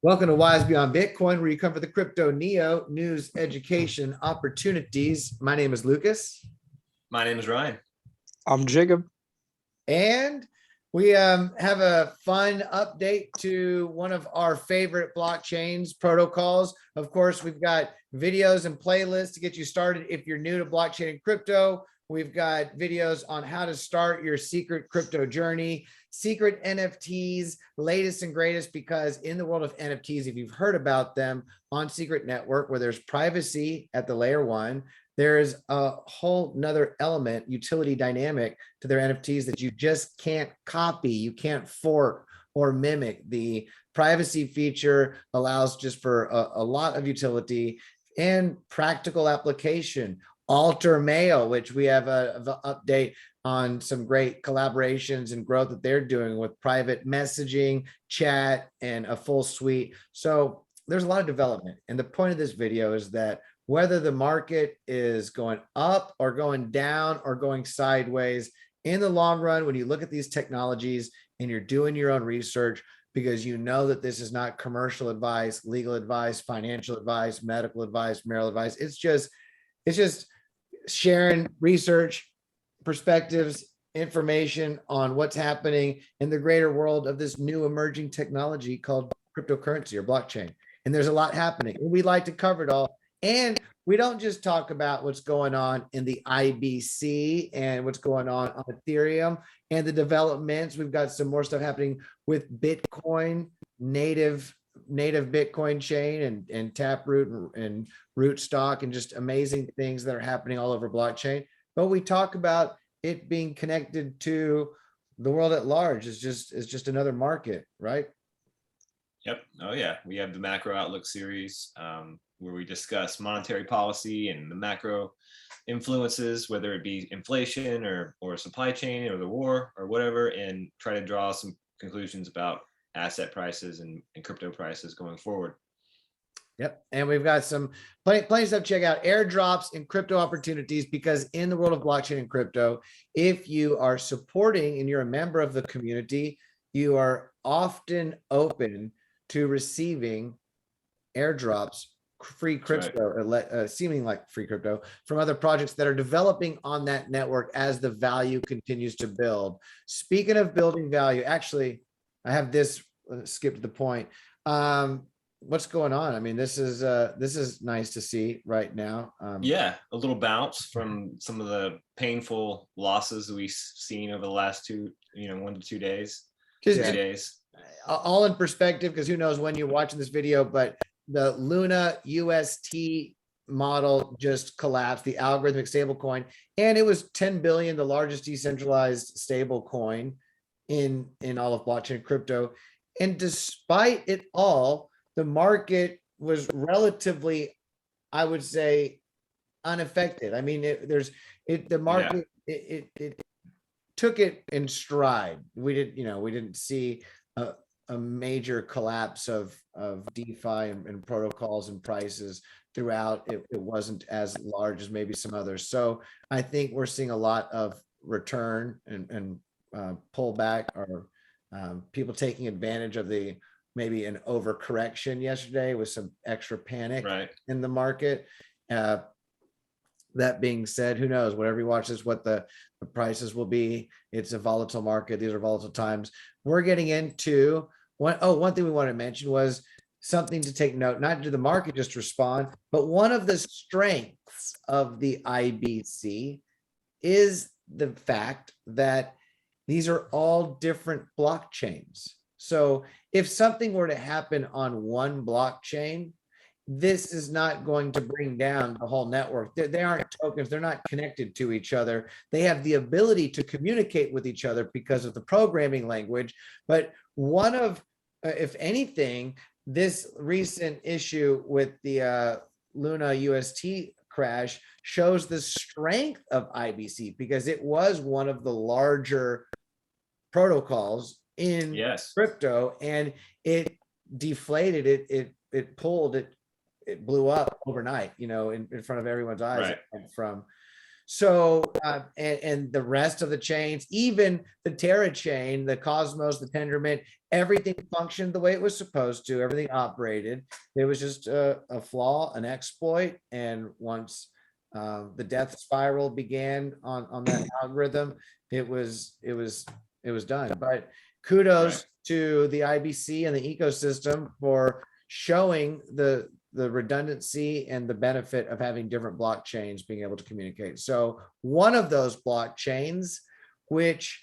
Welcome to Wise Beyond Bitcoin, where you cover the crypto neo news, education, opportunities. My name is Lucas. My name is Ryan. I'm Jacob. And we have a fun update to one of our favorite blockchains protocols. Of course, we've got videos and playlists to get you started if you're new to blockchain and crypto. We've got videos on how to start your secret crypto journey, secret NFTs, latest and greatest, because in the world of NFTs, if you've heard about them on Secret Network, where there's privacy at the layer one, there's a whole nother element, utility dynamic to their NFTs that you just can't copy. You can't fork or mimic. The privacy feature allows just for a lot of utility and practical application. Alter Mail, which we have an update on some great collaborations and growth that they're doing with private messaging, chat, and a full suite. So there's a lot of development. And the point of this video is that whether the market is going up or going down or going sideways, in the long run, when you look at these technologies and you're doing your own research, because you know that this is not commercial advice, legal advice, financial advice, medical advice, marital advice. It's just sharing research, perspectives, information on what's happening in the greater world of this new emerging technology called cryptocurrency or blockchain. And there's a lot happening. And we like to cover it all. And we don't just talk about what's going on in the IBC and what's going on Ethereum and the developments. We've got some more stuff happening with Bitcoin, native Bitcoin chain and Taproot and Rootstock, and just amazing things that are happening all over blockchain. But we talk about it being connected to the world at large. It's just another market, right? Yep. Oh yeah. We have the macro outlook series where we discuss monetary policy and the macro influences, whether it be inflation or supply chain or the war or whatever, and try to draw some conclusions about asset prices and crypto prices going forward. Yep. And we've got some plenty of stuff to check out, airdrops and crypto opportunities, because in the world of blockchain and crypto, if you are supporting and you're a member of the community, you are often open to receiving airdrops, free crypto, right, seeming like free crypto from other projects that are developing on that network as the value continues to build. Speaking of building value, actually, I have this, skip to the point. What's going on? I mean, this is nice to see right now. Yeah, a little bounce from some of the painful losses we've seen over the last 1 to 2 days, 3 days. All in perspective, because who knows when you're watching this video, but the Luna UST model just collapsed, the algorithmic stable coin, and it was 10 billion, the largest decentralized stable coin in all of blockchain crypto. And despite it all, the market was relatively, I would say, unaffected. I mean, the market, yeah, it took it in stride. We didn't see a major collapse of DeFi and protocols and prices throughout. It wasn't as large as maybe some others. So I think we're seeing a lot of return and pullback, or people taking advantage of maybe an overcorrection yesterday with some extra panic, right, in the market. That being said, who knows? Whatever you watch this, what the prices will be. It's a volatile market. These are volatile times. We're getting into one thing we want to mention was something to take note, not to the market just respond, but one of the strengths of the IBC is the fact that these are all different blockchains. So if something were to happen on one blockchain, this is not going to bring down the whole network. They aren't tokens. They're not connected to each other. They have the ability to communicate with each other because of the programming language. But one of, if anything, this recent issue with the Luna UST crash shows the strength of IBC, because it was one of the larger protocols in crypto, and it deflated, it pulled it blew up overnight, in front of everyone's eyes. Right. So, and the rest of the chains, even the Terra chain, the Cosmos, the Tendermint, everything functioned the way it was supposed to. Everything operated. It was just a flaw, an exploit. And once the death spiral began on that algorithm, it was done. But kudos to the IBC and the ecosystem for showing the redundancy and the benefit of having different blockchains being able to communicate. So one of those blockchains, which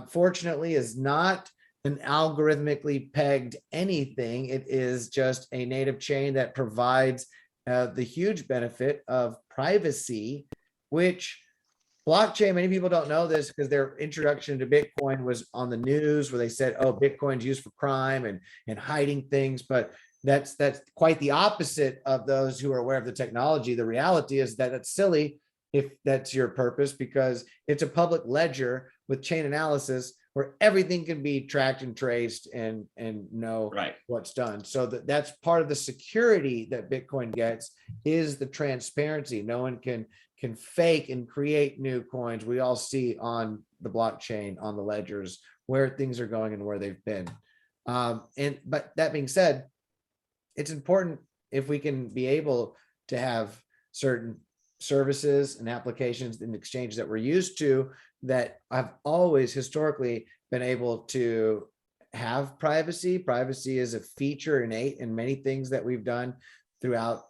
fortunately is not an algorithmically pegged anything, it is just a native chain that provides the huge benefit of privacy, which blockchain, many people don't know this because their introduction to Bitcoin was on the news where they said, oh, Bitcoin's used for crime and hiding things. But that's quite the opposite of those who are aware of the technology. The reality is that it's silly if that's your purpose, because it's a public ledger with chain analysis where everything can be tracked and traced and know what's done. So that's part of the security that Bitcoin gets, is the transparency. No one can fake and create new coins. We all see on the blockchain, on the ledgers, where things are going and where they've been. But that being said, it's important if we can be able to have certain services and applications and exchanges that we're used to, that I've always historically been able to have privacy. Privacy is a feature innate in many things that we've done throughout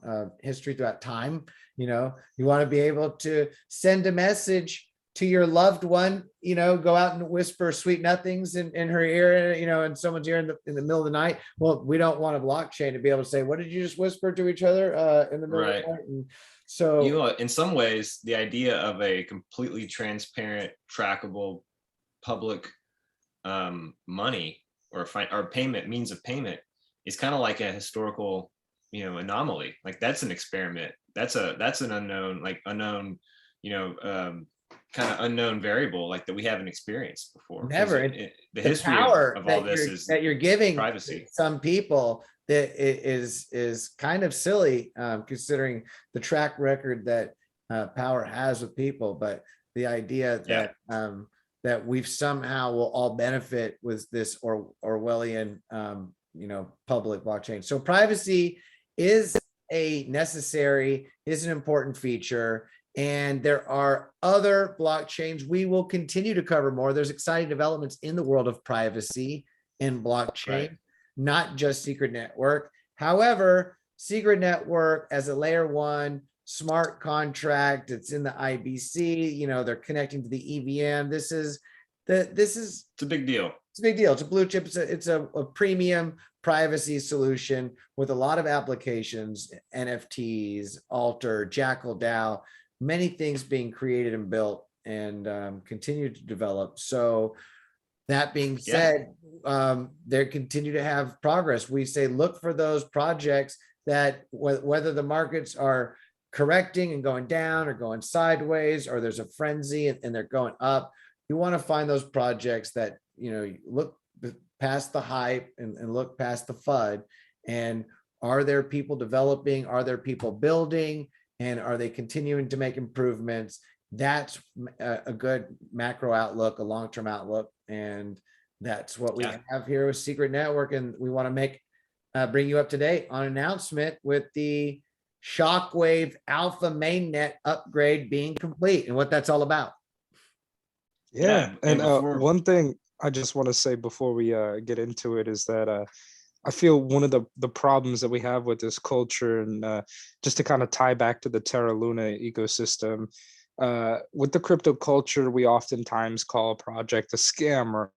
history, throughout time. You know, you want to be able to send a message to your loved one, you know, go out and whisper sweet nothings in her ear, you know, in someone's ear in the middle of the night. Well, we don't want a blockchain to be able to say, what did you just whisper to each other in the middle of the night? And so, you know, in some ways, the idea of a completely transparent, trackable, public money or payment, means of payment, is kind of like a historical, you know, anomaly. Like that's an experiment. That's an unknown, you know, kind of unknown variable, like that we haven't experienced before. Never. The history of all this is that you're giving privacy. Some people that is kind of silly, considering the track record that power has with people. But the idea that that we've somehow will all benefit with this Orwellian, you know, public blockchain. So privacy is an important feature. And there are other blockchains we will continue to cover more. There's exciting developments in the world of privacy and blockchain, not just Secret Network. However, Secret Network as a layer 1 smart contract, it's in the IBC, you know, they're connecting to the EVM. It's a big deal. It's a big deal. It's a blue chip. It's a premium privacy solution with a lot of applications, NFTs, Alter, Jackal DAO, many things being created and built and continue to develop. So that being said, they continue to have progress. We say, look for those projects that whether the markets are correcting and going down or going sideways, or there's a frenzy and they're going up, you want to find those projects that, you know, look past the hype and look past the FUD. And are there people developing? Are there people building? And are they continuing to make improvements? That's a good macro outlook, a long-term outlook. And that's what we have here with Secret Network. And we want to bring you up to date on an announcement with the Shockwave Alpha mainnet upgrade being complete and what that's all about. And one thing I just want to say before we get into it is that I feel one of the problems that we have with this culture, and just to kind of tie back to the Terra Luna ecosystem, with the crypto culture, we oftentimes call a project a scammer.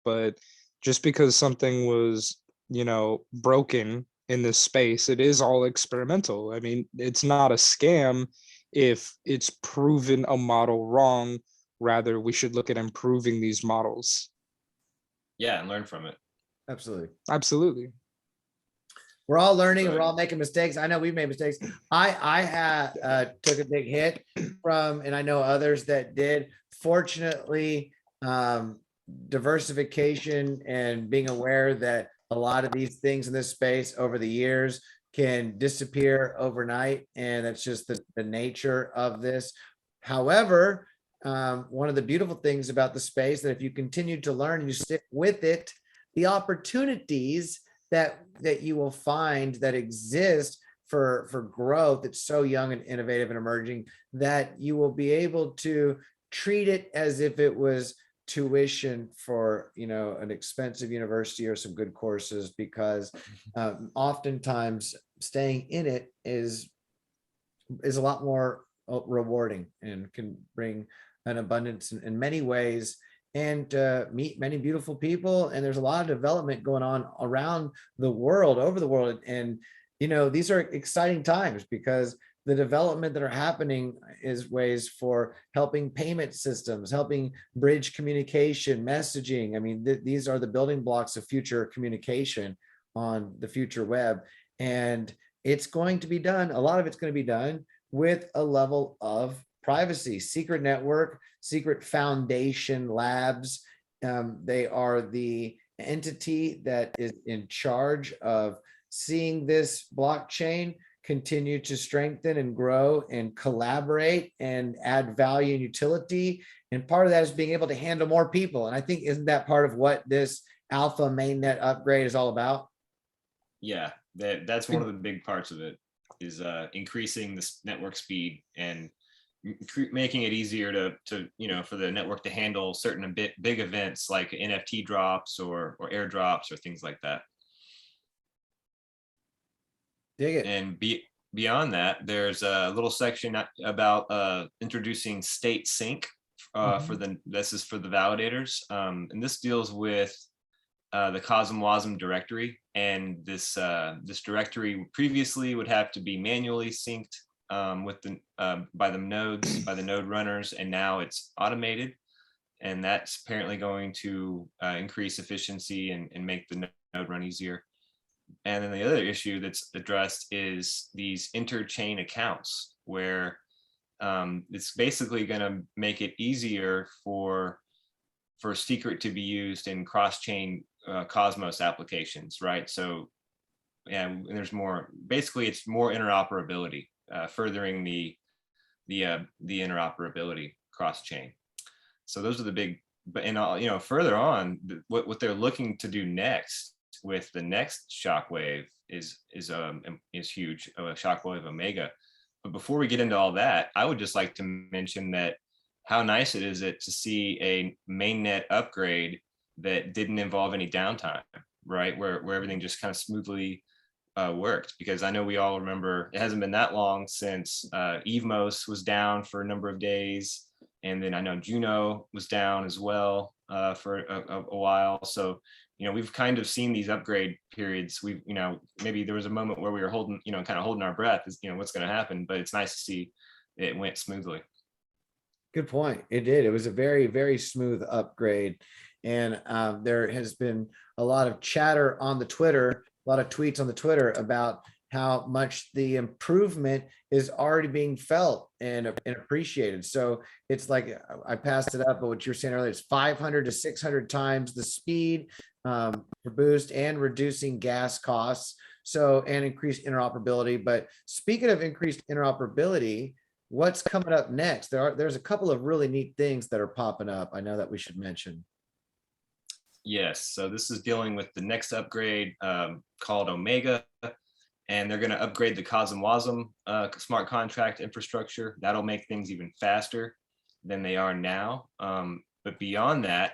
But just because something was, you know, broken in this space, it is all experimental. I mean, it's not a scam if it's proven a model wrong. Rather, we should look at improving these models. Yeah, and learn from it. Absolutely. We're all learning. We're all making mistakes. I know we've made mistakes. I had took a big hit from, and I know others that did. Fortunately, diversification and being aware that a lot of these things in this space over the years can disappear overnight, and that's just the nature of this. However, one of the beautiful things about the space that if you continue to learn and you stick with it, the opportunities that you will find that exist for growth, it's so young and innovative and emerging, that you will be able to treat it as if it was tuition for, you know, an expensive university or some good courses, because oftentimes staying in it is a lot more rewarding and can bring an abundance in many ways, and meet many beautiful people. And there's a lot of development going on around the world, over the world. And, you know, these are exciting times because the development that are happening is ways for helping payment systems, helping bridge communication, messaging. I mean, these are the building blocks of future communication on the future web. And it's going to be done, a lot of it's going to be done with a level of privacy. Secret Network, Secret Foundation Labs, they are the entity that is in charge of seeing this blockchain continue to strengthen and grow and collaborate and add value and utility. And part of that is being able to handle more people. And I think, isn't that part of what this alpha mainnet upgrade is all about? Yeah, that's one of the big parts of it, is increasing this network speed and making it easier to you know, for the network to handle certain big events like NFT drops or airdrops or things like that. Dig it. And beyond that, there's a little section about introducing state sync for this is for the validators, and this deals with the CosmWasm directory. And this directory previously would have to be manually synced with the by the node runners, and now it's automated, and that's apparently going to increase efficiency and make the node run easier. And then the other issue that's addressed is these interchain accounts, where it's basically going to make it easier for secret to be used in cross-chain Cosmos applications, right? So, and there's more. Basically, it's more interoperability, furthering the interoperability cross-chain. So those are the big. But you know, further on, what they're looking to do next with the next Shockwave is huge. Shockwave Omega. But before we get into all that, I would just like to mention that how nice it is to see a mainnet upgrade that didn't involve any downtime, right? Where everything just kind of smoothly worked. Because I know we all remember, it hasn't been that long since Evmos was down for a number of days. And then I know Juno was down as well for a while. So, you know, we've kind of seen these upgrade periods. We've, you know, maybe there was a moment where we were holding, you know, kind of holding our breath, as, you know, what's going to happen, but it's nice to see it went smoothly. Good point. It did. It was a very, very smooth upgrade. And there has been a lot of chatter on the Twitter, a lot of tweets on the Twitter about how much the improvement is already being felt and appreciated. So it's like, I passed it up, but what you were saying earlier, it's 500 to 600 times the speed for boost and reducing gas costs. So, and increased interoperability. But speaking of increased interoperability, what's coming up next? There's a couple of really neat things that are popping up, I know, that we should mention. Yes, so this is dealing with the next upgrade called Omega, and they're going to upgrade the CosmWasm smart contract infrastructure. That'll make things even faster than they are now. But beyond that,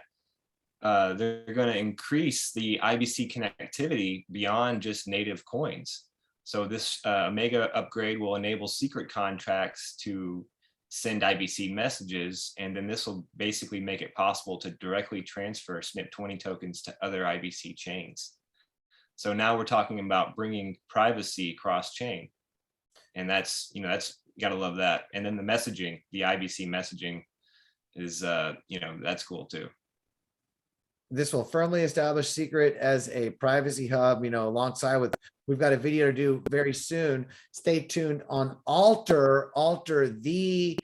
they're going to increase the IBC connectivity beyond just native coins. So this Omega upgrade will enable secret contracts to send IBC messages, and then this will basically make it possible to directly transfer SNP20 tokens to other IBC chains. So now we're talking about bringing privacy cross-chain, and that's, you know, that's, you gotta love that. And then the messaging, the IBC messaging is, you know, that's cool too. This will firmly establish Secret as a privacy hub, you know, alongside with, we've got a video to do very soon. Stay tuned on Alter, the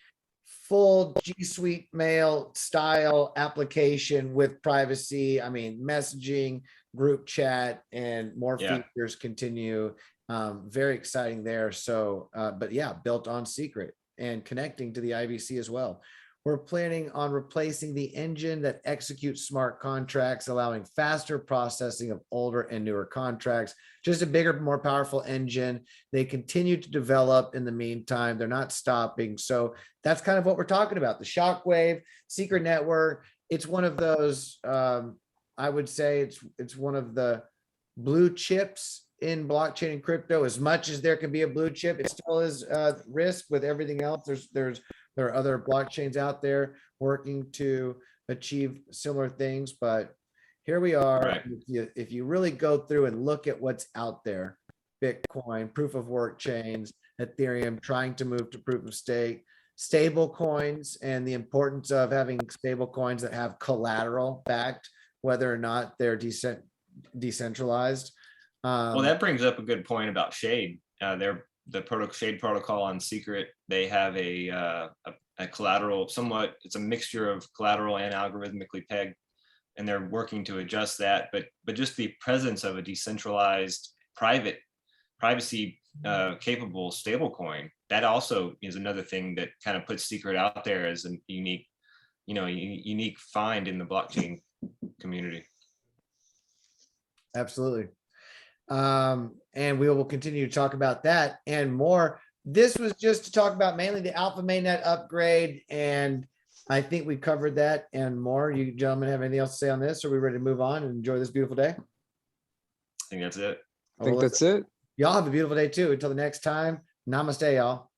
full G Suite mail style application with privacy. I mean, messaging, group chat, and more features continue. Very exciting there. So, but yeah, built on Secret. and connecting to the IBC as well. We're planning on replacing the engine that executes smart contracts, allowing faster processing of older and newer contracts. Just a bigger, more powerful engine. They continue to develop in the meantime. They're not stopping. So that's kind of what we're talking about. The Shockwave secret network. It's one of those, I would say it's one of the blue chips in blockchain and crypto. As much as there can be a blue chip, it still is risk with everything else. There are other blockchains out there working to achieve similar things, but here we are. Right. If you really go through and look at what's out there, Bitcoin, proof of work chains, Ethereum trying to move to proof of stake, stable coins, and the importance of having stable coins that have collateral backed, whether or not they're decentralized. Well, that brings up a good point about Shade. The Shade protocol on Secret, they have a collateral, somewhat, it's a mixture of collateral and algorithmically pegged, and they're working to adjust that. But just the presence of a decentralized, privacy capable stablecoin, that also is another thing that kind of puts Secret out there as a unique, unique find in the blockchain community. Absolutely. And we will continue to talk about that and more. This was just to talk about mainly the alpha mainnet upgrade, and I think we covered that and more. You gentlemen have anything else to say on this? Are we ready to move on and enjoy this beautiful day? I think that's it. I think that's it. Y'all have a beautiful day too. Until the next time, namaste, y'all.